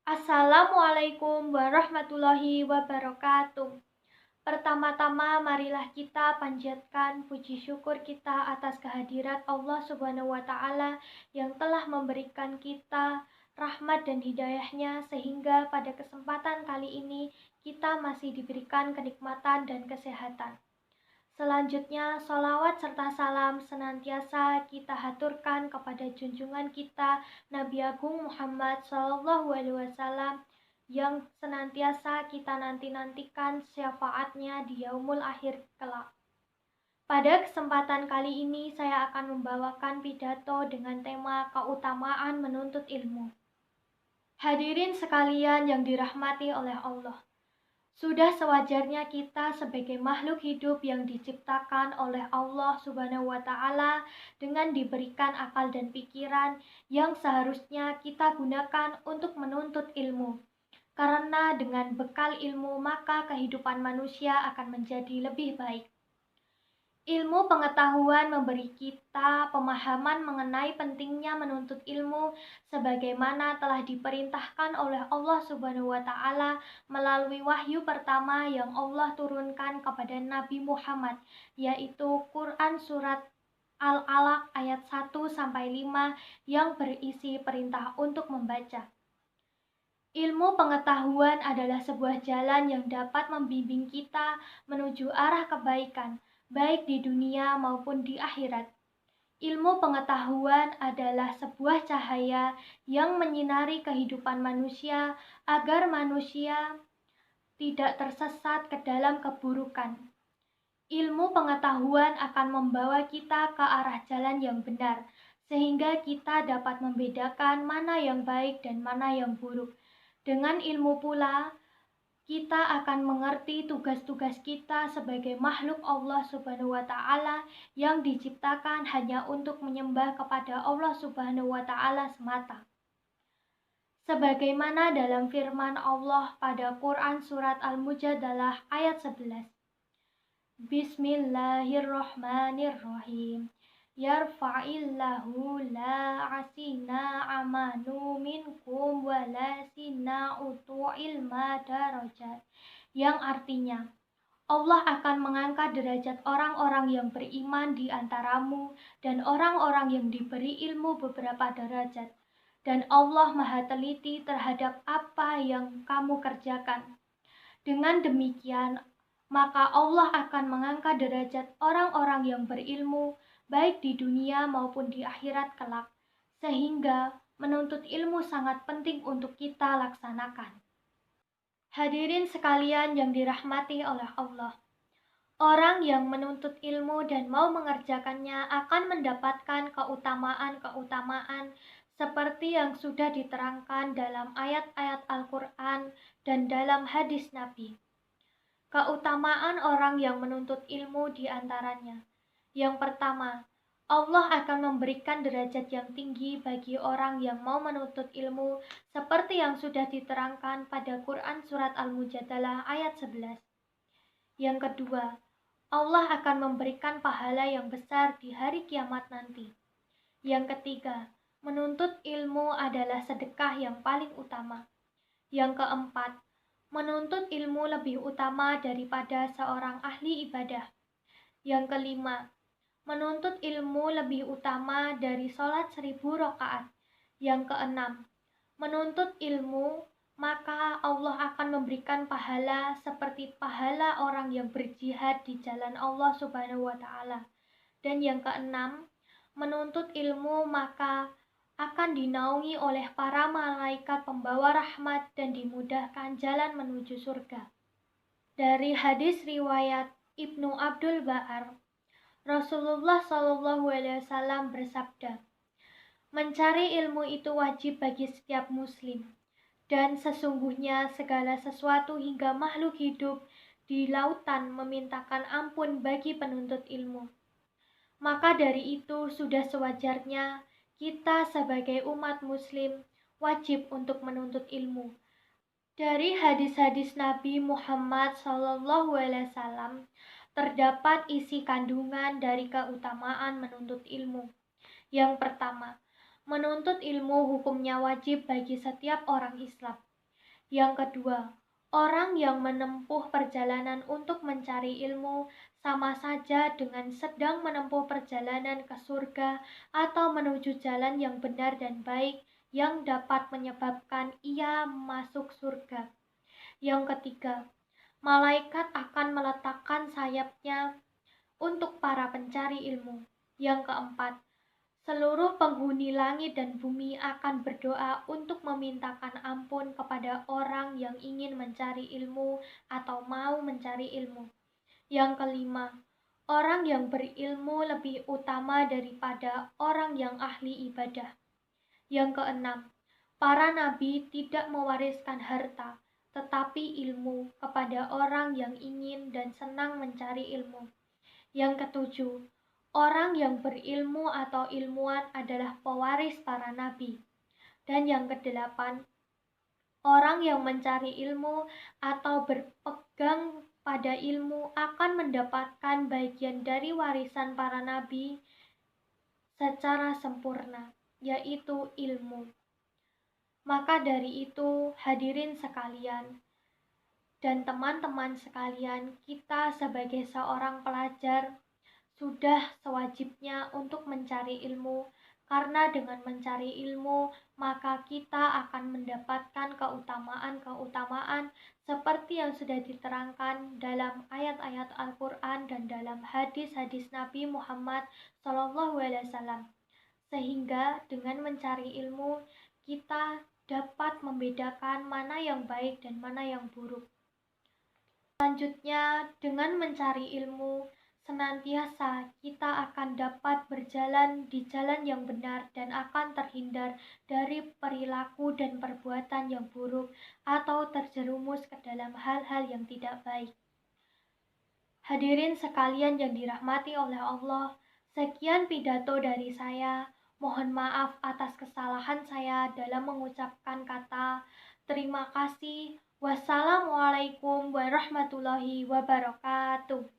Assalamualaikum warahmatullahi wabarakatuh. Pertama-tama marilah kita panjatkan puji syukur kita atas kehadirat Allah Subhanahu wa taala yang telah memberikan kita rahmat dan hidayahnya sehingga pada kesempatan kali ini kita masih diberikan kenikmatan dan kesehatan. Selanjutnya, sholawat serta salam senantiasa kita haturkan kepada junjungan kita Nabi Agung Muhammad SAW yang senantiasa kita nanti-nantikan syafaatnya di yaumul akhir kelak. Pada kesempatan kali ini saya akan membawakan pidato dengan tema keutamaan menuntut ilmu. Hadirin sekalian yang dirahmati oleh Allah. Sudah sewajarnya kita sebagai makhluk hidup yang diciptakan oleh Allah Subhanahu wa taala dengan diberikan akal dan pikiran yang seharusnya kita gunakan untuk menuntut ilmu. Karena dengan bekal ilmu maka kehidupan manusia akan menjadi lebih baik. Ilmu pengetahuan memberi kita pemahaman mengenai pentingnya menuntut ilmu sebagaimana telah diperintahkan oleh Allah Subhanahu wa taala melalui wahyu pertama yang Allah turunkan kepada Nabi Muhammad, yaitu Quran surat Al-Alaq ayat 1 sampai 5 yang berisi perintah untuk membaca. Ilmu pengetahuan adalah sebuah jalan yang dapat membimbing kita menuju arah kebaikan, baik di dunia maupun di akhirat. Ilmu pengetahuan adalah sebuah cahaya yang menyinari kehidupan manusia agar manusia tidak tersesat ke dalam keburukan. Ilmu pengetahuan akan membawa kita ke arah jalan yang benar, sehingga kita dapat membedakan mana yang baik dan mana yang buruk. Dengan ilmu pula, kita akan mengerti tugas-tugas kita sebagai makhluk Allah Subhanahu wa taala yang diciptakan hanya untuk menyembah kepada Allah Subhanahu wa taala semata. Sebagaimana dalam firman Allah pada Quran surat Al-Mujadalah ayat 11. Bismillahirrahmanirrahim. Yarfa'illahu la'asina amanu minkum walasina utu ilma darajat, yang artinya Allah akan mengangkat derajat orang-orang yang beriman di antaramu dan orang-orang yang diberi ilmu beberapa derajat, dan Allah maha teliti terhadap apa yang kamu kerjakan. Dengan demikian maka Allah akan mengangkat derajat orang-orang yang berilmu baik di dunia maupun di akhirat kelak, sehingga menuntut ilmu sangat penting untuk kita laksanakan. Hadirin sekalian yang dirahmati oleh Allah, orang yang menuntut ilmu dan mau mengerjakannya akan mendapatkan keutamaan-keutamaan seperti yang sudah diterangkan dalam ayat-ayat Al-Quran dan dalam hadis Nabi. Keutamaan orang yang menuntut ilmu di antaranya. Yang pertama, Allah akan memberikan derajat yang tinggi bagi orang yang mau menuntut ilmu seperti yang sudah diterangkan pada Quran surat Al-Mujadalah ayat 11. Yang kedua, Allah akan memberikan pahala yang besar di hari kiamat nanti. Yang ketiga, menuntut ilmu adalah sedekah yang paling utama. Yang keempat, menuntut ilmu lebih utama daripada seorang ahli ibadah. Yang kelima, menuntut ilmu lebih utama dari sholat 1000 rakaat. Yang keenam, menuntut ilmu maka Allah akan memberikan pahala seperti pahala orang yang berjihad di jalan Allah Subhanahu wa taala. Dan yang keenam, menuntut ilmu maka akan dinaungi oleh para malaikat pembawa rahmat dan dimudahkan jalan menuju surga. Dari hadis riwayat Ibnu Abdul Ba'ar, Rasulullah SAW bersabda, mencari ilmu itu wajib bagi setiap muslim, dan sesungguhnya segala sesuatu hingga makhluk hidup di lautan memintakan ampun bagi penuntut ilmu. Maka dari itu sudah sewajarnya kita sebagai umat muslim wajib untuk menuntut ilmu. Dari hadis-hadis Nabi Muhammad SAW terdapat isi kandungan dari keutamaan menuntut ilmu. Yang pertama, menuntut ilmu hukumnya wajib bagi setiap orang Islam. Yang kedua, orang yang menempuh perjalanan untuk mencari ilmu sama saja dengan sedang menempuh perjalanan ke surga atau menuju jalan yang benar dan baik yang dapat menyebabkan ia masuk surga. Yang ketiga, malaikat akan meletakkan sayapnya untuk para pencari ilmu. Yang keempat, seluruh penghuni langit dan bumi akan berdoa untuk memintakan ampun kepada orang yang ingin mencari ilmu atau mau mencari ilmu. Yang kelima, orang yang berilmu lebih utama daripada orang yang ahli ibadah. Yang keenam, para nabi tidak mewariskan harta, tetapi ilmu kepada orang yang ingin dan senang mencari ilmu. Yang ketujuh, orang yang berilmu atau ilmuwan adalah pewaris para nabi. Dan yang kedelapan, orang yang mencari ilmu atau berpegang pada ilmu akan mendapatkan bagian dari warisan para nabi secara sempurna, yaitu ilmu. Maka dari itu, hadirin sekalian, dan teman-teman sekalian, kita sebagai seorang pelajar sudah sewajibnya untuk mencari ilmu, karena dengan mencari ilmu, maka kita akan mendapatkan keutamaan-keutamaan seperti yang sudah diterangkan dalam ayat-ayat Al-Quran dan dalam hadis-hadis Nabi Muhammad SAW. Sehingga dengan mencari ilmu, kita dapat membedakan mana yang baik dan mana yang buruk. Selanjutnya, dengan mencari ilmu, senantiasa kita akan dapat berjalan di jalan yang benar dan akan terhindar dari perilaku dan perbuatan yang buruk atau terjerumus ke dalam hal-hal yang tidak baik. Hadirin sekalian yang dirahmati oleh Allah, sekian pidato dari saya. Mohon maaf atas kesalahan saya dalam mengucapkan kata. Terima kasih. Wassalamualaikum warahmatullahi wabarakatuh.